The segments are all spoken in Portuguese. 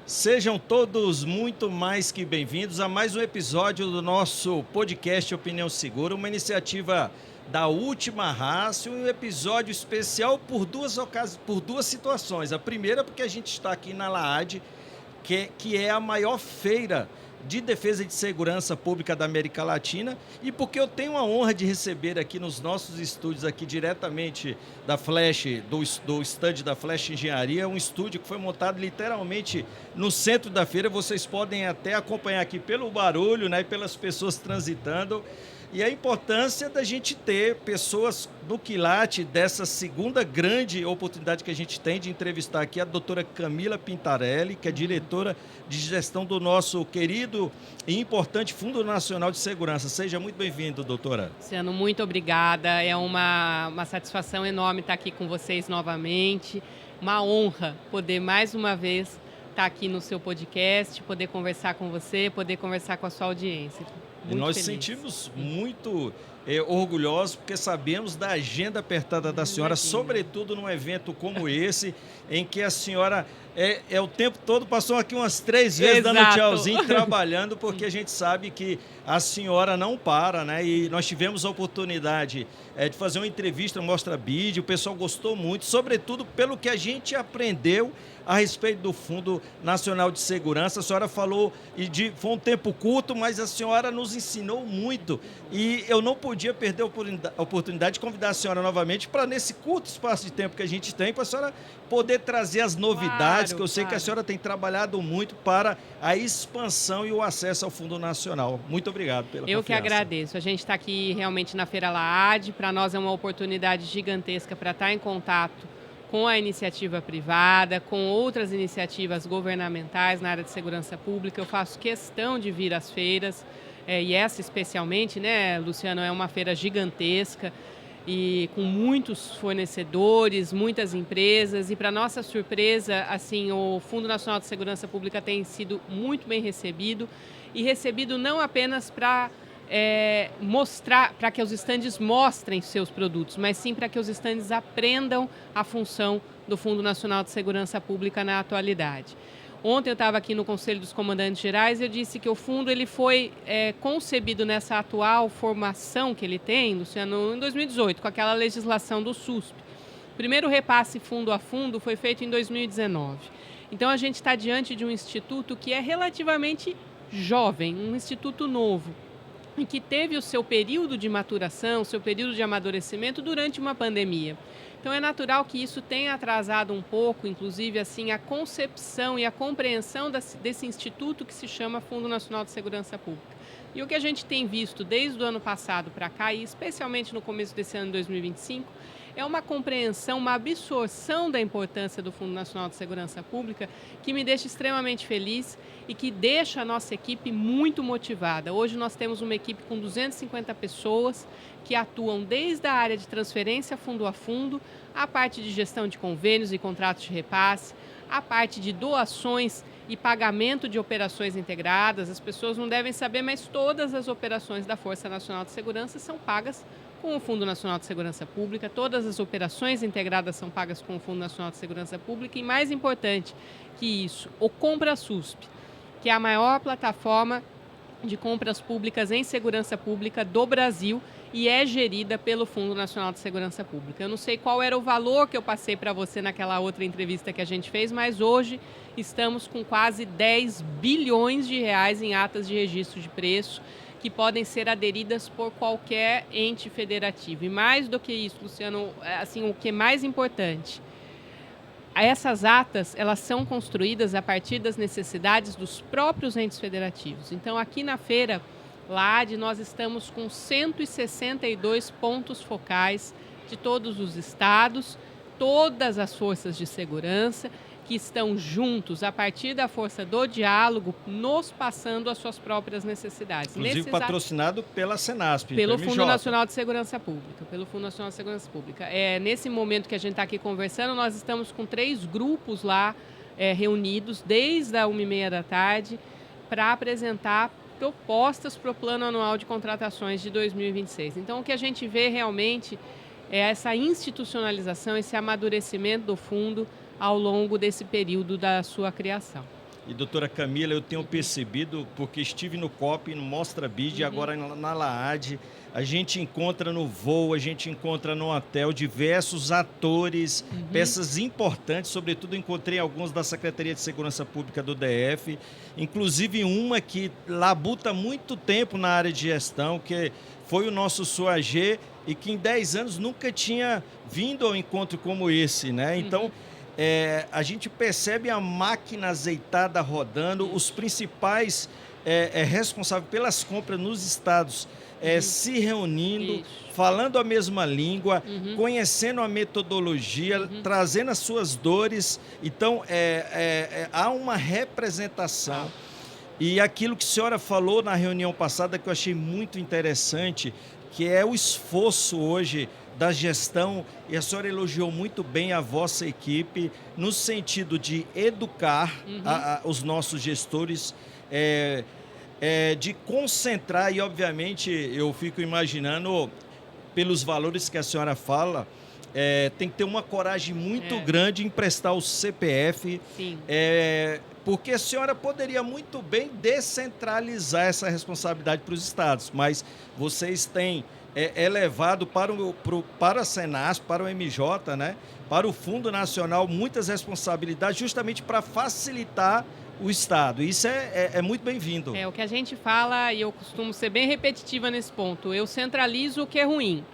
Sejam todos muito mais que bem-vindos a mais um episódio do nosso podcast Opinião Segura, uma iniciativa da Última Raça, um episódio especial por duas situações. A primeira porque a gente está aqui na LAAD, que é a maior feira de defesa e de segurança pública da América Latina, e porque eu tenho a honra de receber aqui nos nossos estúdios, aqui diretamente da Flash, do estande da Flash Engenharia, um estúdio que foi montado literalmente no centro da feira. Vocês podem até acompanhar aqui pelo barulho, né, e pelas pessoas transitando. E a importância da gente ter pessoas no quilate dessa segunda grande oportunidade que a gente tem de entrevistar aqui a doutora Camila Pintarelli, que é diretora de gestão do nosso querido e importante Fundo Nacional de Segurança. Seja muito bem-vindo, doutora. Luciano, muito obrigada. É uma satisfação enorme estar aqui com vocês novamente. Uma honra poder mais uma vez estar aqui no seu podcast, poder conversar com você, poder conversar com a sua audiência. E nós sentimos muito orgulhosos porque sabemos da agenda apertada da senhora, sobretudo num evento como esse, em que a senhora o tempo todo passou aqui umas 3 vezes. Exato. Dando tchauzinho, trabalhando, porque a gente sabe que a senhora não para, né? E nós tivemos a oportunidade de fazer uma entrevista, mostra vídeo, o pessoal gostou muito, sobretudo pelo que a gente aprendeu a respeito do Fundo Nacional de Segurança. A senhora falou, foi um tempo curto, mas a senhora nos ensinou muito. E eu não podia perder a oportunidade de convidar a senhora novamente para, nesse curto espaço de tempo que a gente tem, para a senhora poder trazer as novidades, que eu sei que a senhora tem trabalhado muito para a expansão e o acesso ao Fundo Nacional. Muito obrigado pela confiança. Eu que agradeço. A gente está aqui realmente na Feira LAAD. Para nós é uma oportunidade gigantesca para estar em contato com a iniciativa privada, com outras iniciativas governamentais na área de segurança pública. Eu faço questão de vir às feiras, e essa especialmente, né, Luciano, é uma feira gigantesca e com muitos fornecedores, muitas empresas, e para nossa surpresa, assim, o Fundo Nacional de Segurança Pública tem sido muito bem recebido, e recebido não apenas para mostrar, para que os estandes mostrem seus produtos, mas sim para que os estandes aprendam a função do Fundo Nacional de Segurança Pública na atualidade. Ontem eu estava aqui no Conselho dos Comandantes Gerais e eu disse que o fundo ele foi concebido nessa atual formação que ele tem, Luciano, em 2018, com aquela legislação do SUSP. O primeiro repasse fundo a fundo foi feito em 2019. Então a gente está diante de um instituto que é relativamente jovem, um instituto novo, e que teve o seu período de maturação, seu período de amadurecimento durante uma pandemia. Então é natural que isso tenha atrasado um pouco, inclusive assim, a concepção e a compreensão desse instituto que se chama Fundo Nacional de Segurança Pública. E o que a gente tem visto desde o ano passado para cá, e especialmente no começo desse ano de 2025, é uma compreensão, uma absorção da importância do Fundo Nacional de Segurança Pública que me deixa extremamente feliz e que deixa a nossa equipe muito motivada. Hoje nós temos uma equipe com 250 pessoas que atuam desde a área de transferência fundo a fundo, a parte de gestão de convênios e contratos de repasse, a parte de doações e pagamento de operações integradas. As pessoas não devem saber, mas todas as operações da Força Nacional de Segurança são pagas com o Fundo Nacional de Segurança Pública, todas as operações integradas são pagas com o Fundo Nacional de Segurança Pública e, mais importante que isso, o Compra SUSP, que é a maior plataforma de compras públicas em segurança pública do Brasil e é gerida pelo Fundo Nacional de Segurança Pública. Eu não sei qual era o valor que eu passei para você naquela outra entrevista que a gente fez, mas hoje estamos com quase 10 bilhões de reais em atas de registro de preço, que podem ser aderidas por qualquer ente federativo. E mais do que isso, Luciano, assim, o que é mais importante, essas atas elas são construídas a partir das necessidades dos próprios entes federativos. Então, aqui na feira LAAD, nós estamos com 162 pontos focais de todos os estados, todas as forças de segurança, que estão juntos a partir da força do diálogo, nos passando as suas próprias necessidades. Inclusive patrocinado pela Senasp. Pelo Fundo Nacional de Segurança Pública. Pelo Fundo Nacional de Segurança Pública. Nesse momento que a gente está aqui conversando, nós estamos com 3 grupos lá reunidos desde a 1h30 da tarde para apresentar propostas para o Plano Anual de Contratações de 2026. Então, o que a gente vê realmente é essa institucionalização, esse amadurecimento do fundo ao longo desse período da sua criação. E, doutora Camila, eu tenho percebido, porque estive no COP, no Mostra Bid, e agora na LAAD, a gente encontra no voo, a gente encontra no hotel diversos atores, peças importantes, sobretudo encontrei alguns da Secretaria de Segurança Pública do DF, inclusive uma que labuta muito tempo na área de gestão, que foi o nosso SUAG, e que em 10 anos nunca tinha vindo ao encontro como esse, né? Então, a gente percebe a máquina azeitada rodando, os principais responsáveis pelas compras nos estados se reunindo, falando a mesma língua, conhecendo a metodologia, trazendo as suas dores. Então, há uma representação. E aquilo que a senhora falou na reunião passada, que eu achei muito interessante, que é o esforço hoje da gestão, e a senhora elogiou muito bem a vossa equipe, no sentido de educar os nossos gestores, de concentrar, e obviamente eu fico imaginando, pelos valores que a senhora fala, tem que ter uma coragem muito grande em prestar o CPF, porque a senhora poderia muito bem descentralizar essa responsabilidade para os estados, mas vocês têm levado para a Senasp, para o MJ, né, para o Fundo Nacional, muitas responsabilidades justamente para facilitar o Estado. Isso é muito bem-vindo. É o que a gente fala, e eu costumo ser bem repetitiva nesse ponto. Eu centralizo o que é ruim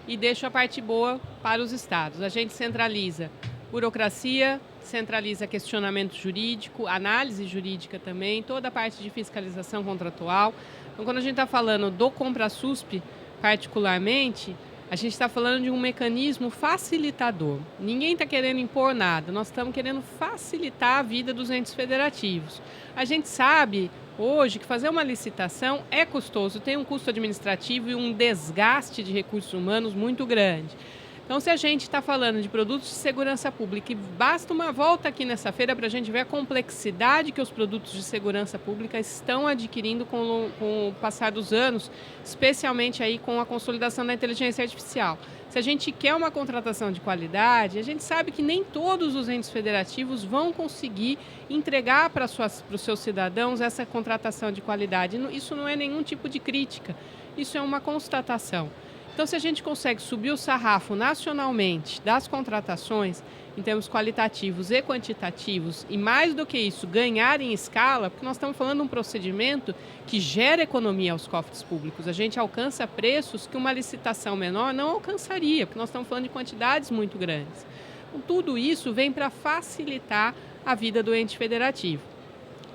e deixo a parte boa para os estados. A gente centraliza burocracia, centraliza questionamento jurídico, análise jurídica também, toda a parte de fiscalização contratual. Então, quando a gente está falando do CompraSusp, particularmente, a gente está falando de um mecanismo facilitador. Ninguém está querendo impor nada, nós estamos querendo facilitar a vida dos entes federativos. A gente sabe hoje que fazer uma licitação é custoso, tem um custo administrativo e um desgaste de recursos humanos muito grande. Então, se a gente está falando de produtos de segurança pública, e basta uma volta aqui nessa feira para a gente ver a complexidade que os produtos de segurança pública estão adquirindo com o passar dos anos, especialmente aí com a consolidação da inteligência artificial. Se a gente quer uma contratação de qualidade, a gente sabe que nem todos os entes federativos vão conseguir entregar para os seus cidadãos essa contratação de qualidade. Isso não é nenhum tipo de crítica, isso é uma constatação. Então, se a gente consegue subir o sarrafo nacionalmente das contratações, em termos qualitativos e quantitativos, e mais do que isso, ganhar em escala, porque nós estamos falando de um procedimento que gera economia aos cofres públicos. A gente alcança preços que uma licitação menor não alcançaria, porque nós estamos falando de quantidades muito grandes. Então, tudo isso vem para facilitar a vida do ente federativo.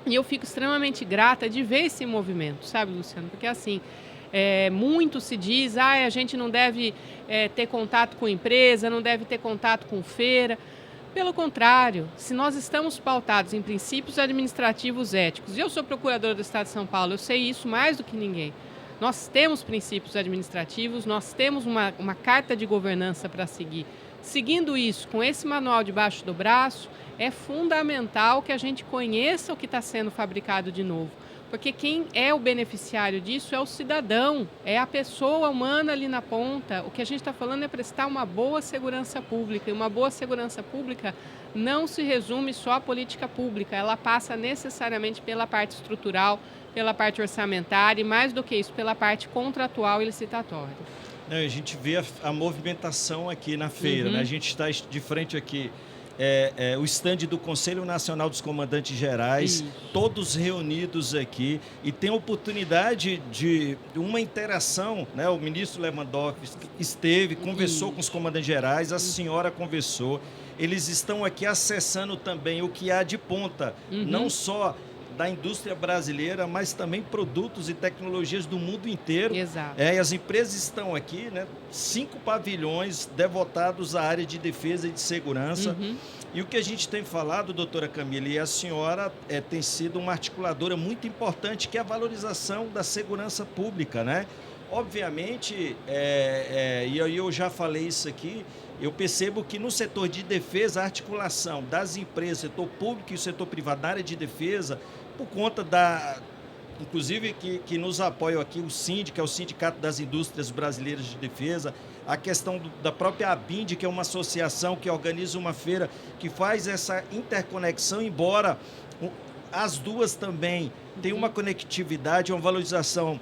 E eu fico extremamente grata de ver esse movimento, sabe, Luciano? Porque assim, muito se diz, a gente não deve ter contato com empresa, não deve ter contato com feira. Pelo contrário, se nós estamos pautados em princípios administrativos éticos, e eu sou procuradora do Estado de São Paulo, eu sei isso mais do que ninguém. Nós temos princípios administrativos, nós temos uma carta de governança para seguir. Seguindo isso, com esse manual debaixo do braço, é fundamental que a gente conheça o que está sendo fabricado de novo. Porque quem é o beneficiário disso é o cidadão, é a pessoa humana ali na ponta. O que a gente está falando é prestar uma boa segurança pública. E uma boa segurança pública não se resume só à política pública. Ela passa necessariamente pela parte estrutural, pela parte orçamentária e, mais do que isso, pela parte contratual e licitatória. Não, a gente vê a movimentação aqui na feira, né? A gente está de frente aqui. O estande do Conselho Nacional dos Comandantes Gerais, todos reunidos aqui, e tem a oportunidade de uma interação, né? O ministro Lewandowski esteve, conversou com os comandantes gerais, a senhora conversou, eles estão aqui acessando também o que há de ponta, não só da indústria brasileira, mas também produtos e tecnologias do mundo inteiro. Exato. E as empresas estão aqui, né? 5 pavilhões devotados à área de defesa e de segurança. E o que a gente tem falado, doutora Camila, e a senhora tem sido uma articuladora muito importante, que é a valorização da segurança pública, né? Obviamente, e eu já falei isso aqui, eu percebo que no setor de defesa, a articulação das empresas, setor público e o setor privado na área de defesa, por conta inclusive que nos apoia aqui o SIND, que é o Sindicato das Indústrias Brasileiras de Defesa, a questão da própria ABIND, que é uma associação que organiza uma feira que faz essa interconexão, embora as duas também têm uma conectividade, uma valorização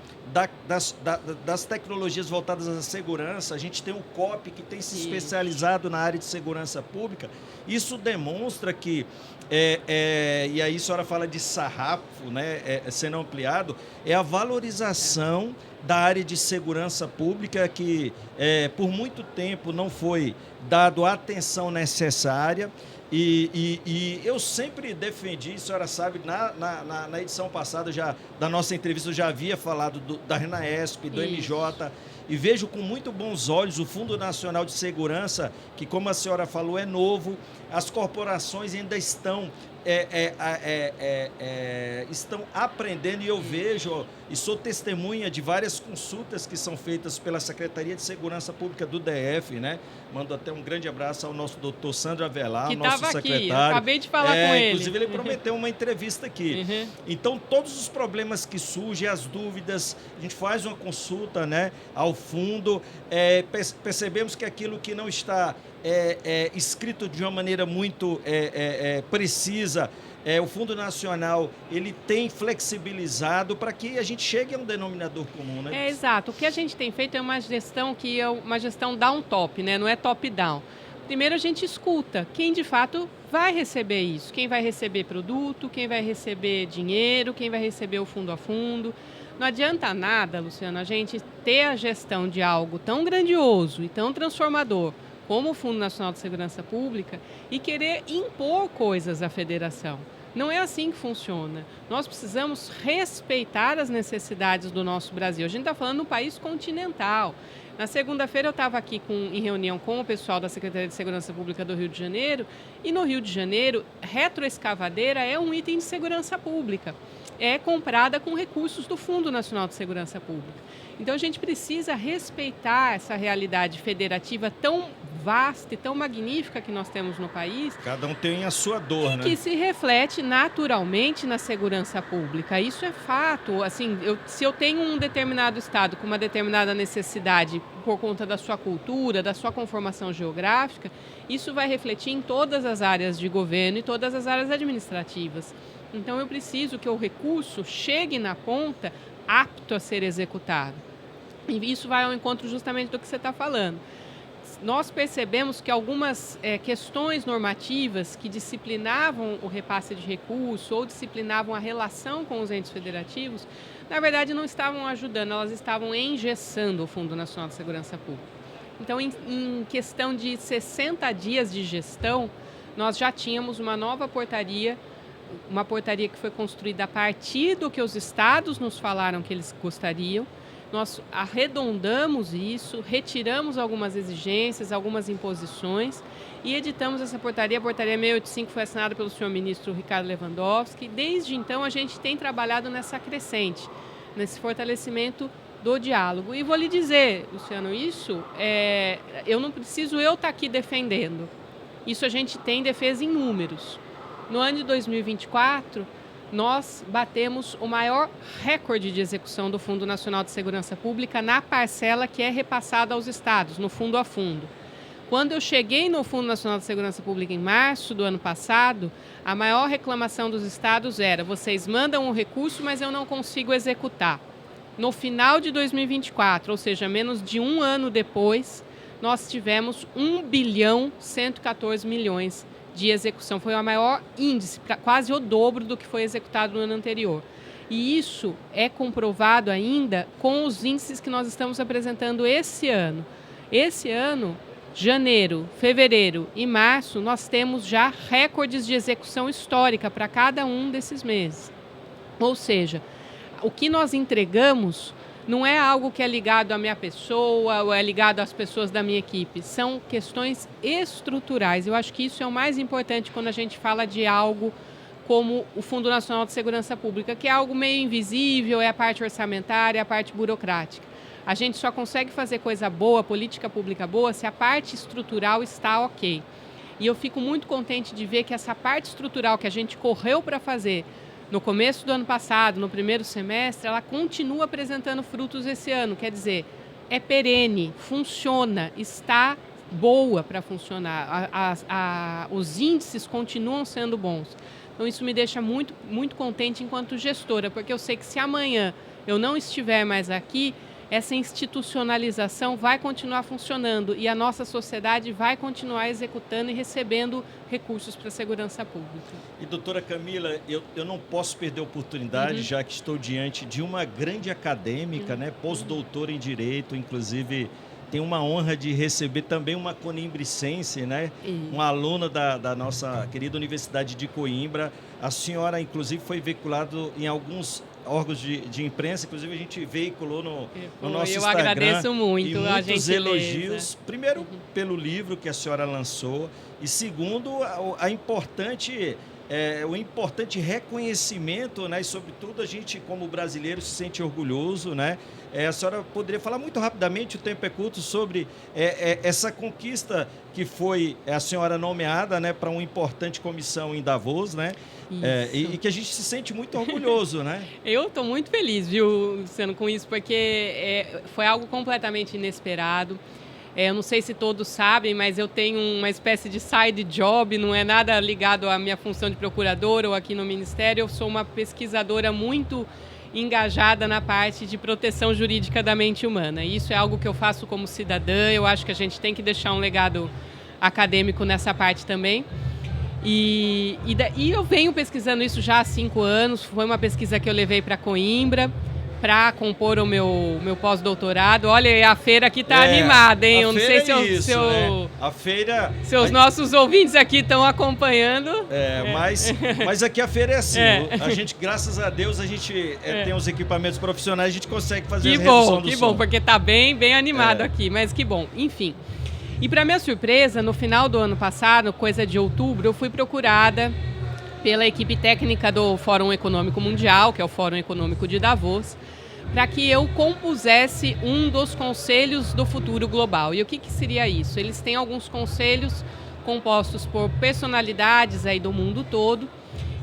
das tecnologias voltadas à segurança. A gente tem o COP, que tem se especializado na área de segurança pública. Isso demonstra que, e aí a senhora fala de sarrafo, né, sendo ampliado, é a valorização da área de segurança pública que, por muito tempo, não foi dado a atenção necessária. E eu sempre defendi, a senhora sabe, na edição passada da nossa entrevista, eu já havia falado da RENAESP, do MJ, e vejo com muito bons olhos o Fundo Nacional de Segurança, que, como a senhora falou, é novo, as corporações ainda estão aprendendo, e eu vejo e sou testemunha de várias consultas que são feitas pela Secretaria de Segurança Pública do DF, né? Mando até um grande abraço ao nosso doutor Sandro Avelar, que nosso secretário. Aqui, eu acabei de falar com ele. Inclusive, ele prometeu uma entrevista aqui. Então, todos os problemas que surgem, as dúvidas, a gente faz uma consulta, né, ao fundo, percebemos que aquilo que não está escrito de uma maneira muito precisa, o Fundo Nacional ele tem flexibilizado para que a gente chegue a um denominador comum, né? Exato. O que a gente tem feito é uma gestão que é uma gestão down-top, né? Não é top-down. Primeiro a gente escuta quem de fato vai receber isso, quem vai receber produto, quem vai receber dinheiro, quem vai receber o fundo a fundo. Não adianta nada, Luciano, a gente ter a gestão de algo tão grandioso e tão transformador como o Fundo Nacional de Segurança Pública e querer impor coisas à federação. Não é assim que funciona. Nós precisamos respeitar as necessidades do nosso Brasil. A gente está falando de um país continental. Na segunda-feira eu estava aqui em reunião com o pessoal da Secretaria de Segurança Pública do Rio de Janeiro, e no Rio de Janeiro, retroescavadeira é um item de segurança pública. É comprada com recursos do Fundo Nacional de Segurança Pública. Então a gente precisa respeitar essa realidade federativa tão vasta e tão magnífica que nós temos no país. Cada um tem a sua dor, né? Que se reflete naturalmente na segurança pública. Isso é fato. Assim, se eu tenho um determinado estado com uma determinada necessidade por conta da sua cultura, da sua conformação geográfica, isso vai refletir em todas as áreas de governo e todas as áreas administrativas. Então eu preciso que o recurso chegue na ponta apto a ser executado. E isso vai ao encontro justamente do que você está falando. Nós percebemos que algumas questões normativas que disciplinavam o repasse de recurso ou disciplinavam a relação com os entes federativos, na verdade não estavam ajudando, elas estavam engessando o Fundo Nacional de Segurança Pública. Então, em questão de 60 dias de gestão, nós já tínhamos uma nova portaria, uma portaria que foi construída a partir do que os estados nos falaram que eles gostariam. Nós arredondamos isso, retiramos algumas exigências, algumas imposições e editamos essa portaria. A portaria 685 foi assinada pelo senhor ministro Ricardo Lewandowski. Desde então, a gente tem trabalhado nessa crescente, nesse fortalecimento do diálogo. E vou lhe dizer, Luciano, isso eu não preciso estar aqui defendendo. Isso a gente tem defesa em números. No ano de 2024, nós batemos o maior recorde de execução do Fundo Nacional de Segurança Pública na parcela que é repassada aos estados, no fundo a fundo. Quando eu cheguei no Fundo Nacional de Segurança Pública em março do ano passado, a maior reclamação dos estados era: vocês mandam um recurso, mas eu não consigo executar. No final de 2024, ou seja, menos de um ano depois, nós tivemos 1,114 bilhão de execução. Foi o maior índice, quase o dobro do que foi executado no ano anterior. E isso é comprovado ainda com os índices que nós estamos apresentando esse ano. Esse ano, janeiro, fevereiro e março, nós temos já recordes de execução histórica para cada um desses meses. Ou seja, o que nós entregamos não é algo que é ligado à minha pessoa ou é ligado às pessoas da minha equipe. São questões estruturais. Eu acho que isso é o mais importante quando a gente fala de algo como o Fundo Nacional de Segurança Pública, que é algo meio invisível, é a parte orçamentária, é a parte burocrática. A gente só consegue fazer coisa boa, política pública boa, se a parte estrutural está ok. E eu fico muito contente de ver que essa parte estrutural que a gente correu para fazer no começo do ano passado, no primeiro semestre, ela continua apresentando frutos esse ano. Quer dizer, é perene, funciona, está boa para funcionar. Os índices continuam sendo bons. Então, isso me deixa muito, muito contente enquanto gestora, porque eu sei que se amanhã eu não estiver mais aqui, essa institucionalização vai continuar funcionando e a nossa sociedade vai continuar executando e recebendo recursos para a segurança pública. E, doutora Camila, eu não posso perder a oportunidade, já que estou diante de uma grande acadêmica, né, pós-doutora em Direito, inclusive tenho uma honra de receber também uma conimbricense, né, uma aluna da nossa querida Universidade de Coimbra. A senhora, inclusive, foi veiculado em alguns órgãos de imprensa, inclusive a gente veiculou no nosso Instagram. Eu agradeço muito a muitos elogios, primeiro pelo livro que a senhora lançou e segundo o importante reconhecimento, né, e sobretudo a gente como brasileiro se sente orgulhoso, né? A senhora poderia falar muito rapidamente, o tempo é curto, sobre essa conquista que foi a senhora nomeada, né, para uma importante comissão em Davos, né? E que a gente se sente muito orgulhoso, né? Eu estou muito feliz, viu, Luciano, com isso, porque foi algo completamente inesperado. Eu não sei se todos sabem, mas eu tenho uma espécie de side job, não é nada ligado à minha função de procuradora ou aqui no Ministério. Eu sou uma pesquisadora muito engajada na parte de proteção jurídica da mente humana. Isso é algo que eu faço como cidadã, eu acho que a gente tem que deixar um legado acadêmico nessa parte também. E eu venho pesquisando isso já há 5 anos, foi uma pesquisa que eu levei para Coimbra, para compor o meu pós-doutorado. Olha, a feira aqui está animada, hein? Eu não sei se a feira... Seus nossos ouvintes aqui estão acompanhando. Mas aqui a feira é assim. A gente, graças a Deus, a gente tem os equipamentos profissionais, a gente consegue fazer a redução do som. Que bom, porque está bem animado aqui, mas que bom. Enfim. E para minha surpresa, no final do ano passado, coisa de outubro, eu fui procurada pela equipe técnica do Fórum Econômico Mundial, que é o Fórum Econômico de Davos, para que eu compusesse um dos conselhos do futuro global. E o que seria isso? Eles têm alguns conselhos compostos por personalidades aí do mundo todo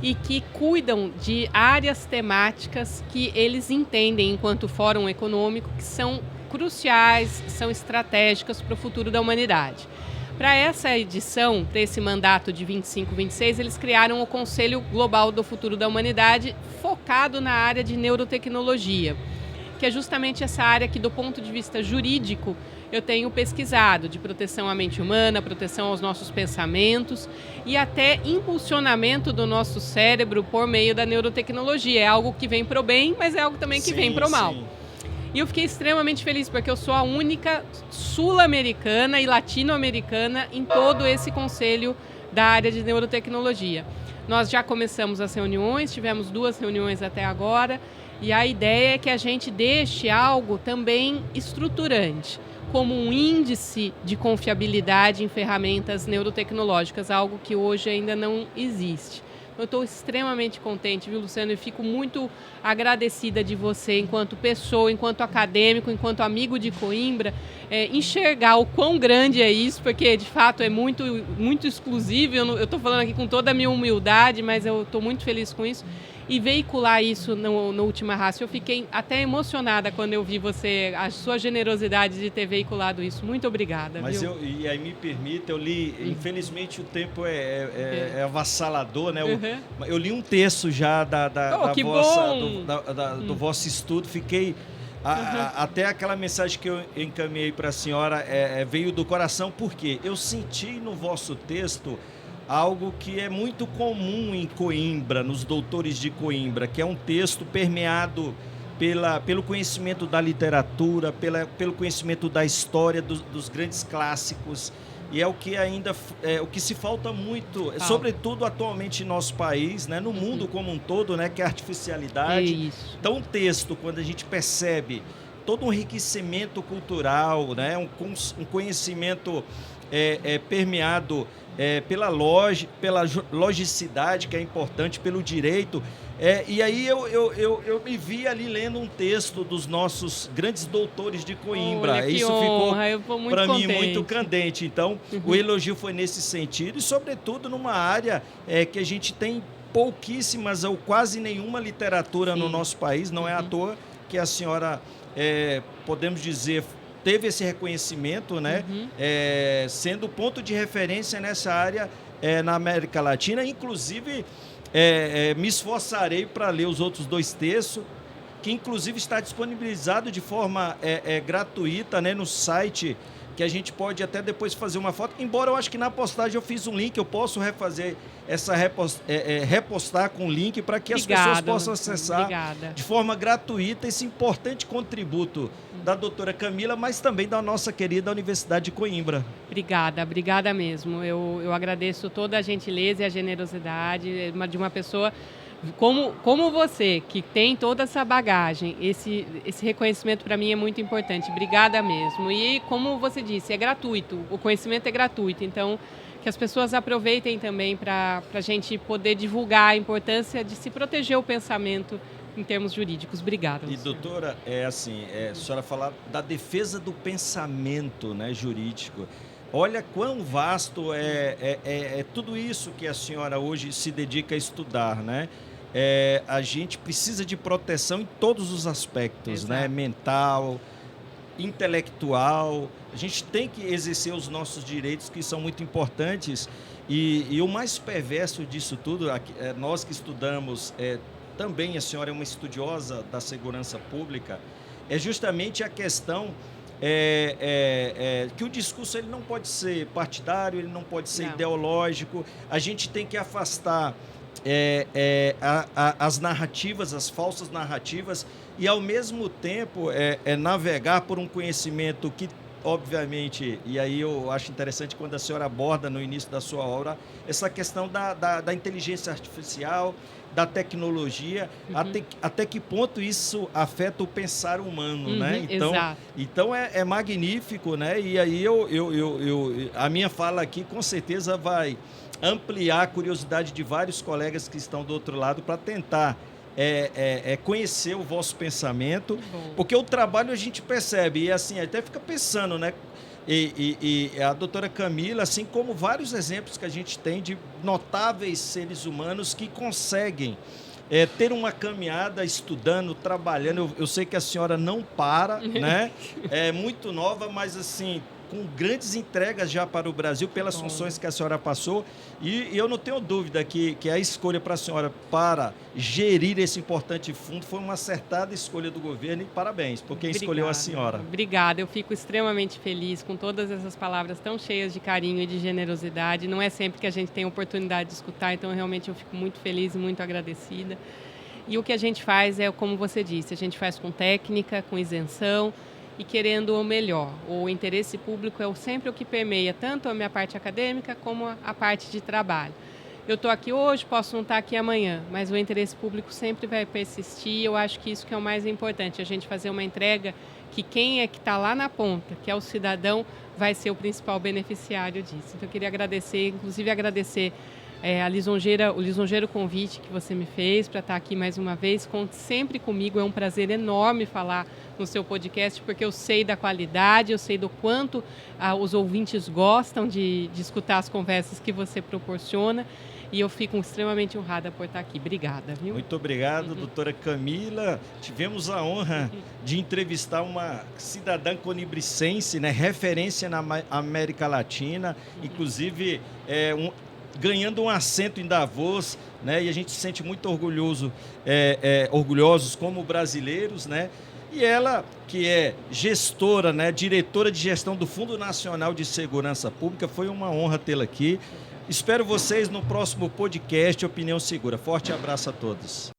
e que cuidam de áreas temáticas que eles entendem enquanto Fórum Econômico que são cruciais, são estratégicas para o futuro da humanidade. Para essa edição, para esse mandato de 25-26, eles criaram o Conselho Global do Futuro da Humanidade, focado na área de neurotecnologia, que é justamente essa área que, do ponto de vista jurídico, eu tenho pesquisado, de proteção à mente humana, proteção aos nossos pensamentos e até impulsionamento do nosso cérebro por meio da neurotecnologia. É algo que vem para o bem, mas é algo também que vem para o mal. E eu fiquei extremamente feliz, porque eu sou a única sul-americana e latino-americana em todo esse conselho da área de neurotecnologia. Nós já começamos as reuniões, tivemos 2 reuniões até agora, e a ideia é que a gente deixe algo também estruturante, como um índice de confiabilidade em ferramentas neurotecnológicas, algo que hoje ainda não existe. Eu estou extremamente contente, viu, Luciano? E fico muito agradecida de você, enquanto pessoa, enquanto acadêmico, enquanto amigo de Coimbra, enxergar o quão grande é isso, porque, de fato, é muito, muito exclusivo. Eu estou falando aqui com toda a minha humildade, mas eu estou muito feliz com isso. E veicular isso no Última Ratio, eu fiquei até emocionada quando eu vi você, a sua generosidade de ter veiculado isso. Muito obrigada. Mas e aí me permita, eu li, infelizmente o tempo é avassalador, né? Eu li um texto já do vosso estudo, fiquei... Até aquela mensagem que eu encaminhei para a senhora veio do coração, porque eu senti no vosso texto algo que é muito comum em Coimbra, nos doutores de Coimbra, que é um texto permeado pelo conhecimento da literatura, pelo conhecimento da história, dos grandes clássicos. E é o que ainda o que se falta muito, sobretudo atualmente em nosso país, né, no mundo como um todo, né, que é a artificialidade. Então, um texto, quando a gente percebe todo um enriquecimento cultural, né, um conhecimento permeado pela logicidade, que é importante, pelo direito. E aí eu me vi ali lendo um texto dos nossos grandes doutores de Coimbra. Olha, isso ficou para mim muito candente. Então, o elogio foi nesse sentido e, sobretudo, numa área que a gente tem pouquíssimas ou quase nenhuma literatura no nosso país. Não é à toa que a senhora, podemos dizer, teve esse reconhecimento, né? Sendo ponto de referência nessa área na América Latina. Inclusive, me esforçarei para ler os outros 2 textos, que inclusive está disponibilizado de forma gratuita, né, no site, que a gente pode até depois fazer uma foto, embora eu acho que na postagem eu fiz um link, eu posso refazer essa repostar com o link para que as pessoas possam acessar de forma gratuita esse importante contributo da doutora Camila, mas também da nossa querida Universidade de Coimbra. Obrigada mesmo. Eu agradeço toda a gentileza e a generosidade de uma pessoa como você, que tem toda essa bagagem. Esse reconhecimento para mim é muito importante. Obrigada mesmo. E como você disse, é gratuito, o conhecimento é gratuito, então que as pessoas aproveitem também para a gente poder divulgar a importância de se proteger o pensamento em termos jurídicos. Obrigada. E doutora, a senhora falar da defesa do pensamento, né, jurídico. Olha quão vasto é tudo isso que a senhora hoje se dedica a estudar, né? A gente precisa de proteção em todos os aspectos, né? Mental, intelectual. A gente tem que exercer os nossos direitos, que são muito importantes. E o mais perverso disso tudo, nós que estudamos, também a senhora é uma estudiosa da segurança pública, é justamente a questão que o discurso ele não pode ser partidário, ele não pode ser ideológico. A gente tem que afastar as narrativas, as falsas narrativas, e ao mesmo tempo navegar por um conhecimento que, obviamente, e aí eu acho interessante quando a senhora aborda no início da sua obra essa questão da inteligência artificial, da tecnologia, até que ponto isso afeta o pensar humano, né? Então é magnífico, né? E aí a minha fala aqui com certeza vai ampliar a curiosidade de vários colegas que estão do outro lado para tentar conhecer o vosso pensamento, porque o trabalho a gente percebe, e assim, até fica pensando, né? E a doutora Camila, assim como vários exemplos que a gente tem de notáveis seres humanos que conseguem ter uma caminhada estudando, trabalhando. Eu sei que a senhora não para, né? É muito nova, mas assim, com grandes entregas já para o Brasil, pelas funções que a senhora passou, e eu não tenho dúvida que a escolha para a senhora para gerir esse importante fundo foi uma acertada escolha do governo, e parabéns por quem escolheu a senhora. Obrigada, eu fico extremamente feliz com todas essas palavras tão cheias de carinho e de generosidade. Não é sempre que a gente tem a oportunidade de escutar, então realmente eu fico muito feliz e muito agradecida. E o que a gente faz é, como você disse, a gente faz com técnica, com isenção, e querendo o melhor. O interesse público é sempre o que permeia tanto a minha parte acadêmica como a parte de trabalho. Eu estou aqui hoje, posso não estar aqui amanhã, mas o interesse público sempre vai persistir. Eu acho que isso que é o mais importante, a gente fazer uma entrega que quem que está lá na ponta, que é o cidadão, vai ser o principal beneficiário disso. Então eu queria agradecer, inclusive agradecer o lisonjeiro convite que você me fez para estar aqui mais uma vez. Conte sempre comigo, é um prazer enorme falar no seu podcast, porque eu sei da qualidade, eu sei do quanto os ouvintes gostam de escutar as conversas que você proporciona, e eu fico extremamente honrada por estar aqui. Obrigada, viu? Muito obrigado, doutora Camila. Tivemos a honra de entrevistar uma cidadã conibricense, né, referência na América Latina, inclusive ganhando um assento em Davos, né? E a gente se sente muito orgulhosos como brasileiros, né? E ela, que é gestora, né, diretora de gestão do Fundo Nacional de Segurança Pública, foi uma honra tê-la aqui. Espero vocês no próximo podcast Opinião Segura. Forte abraço a todos.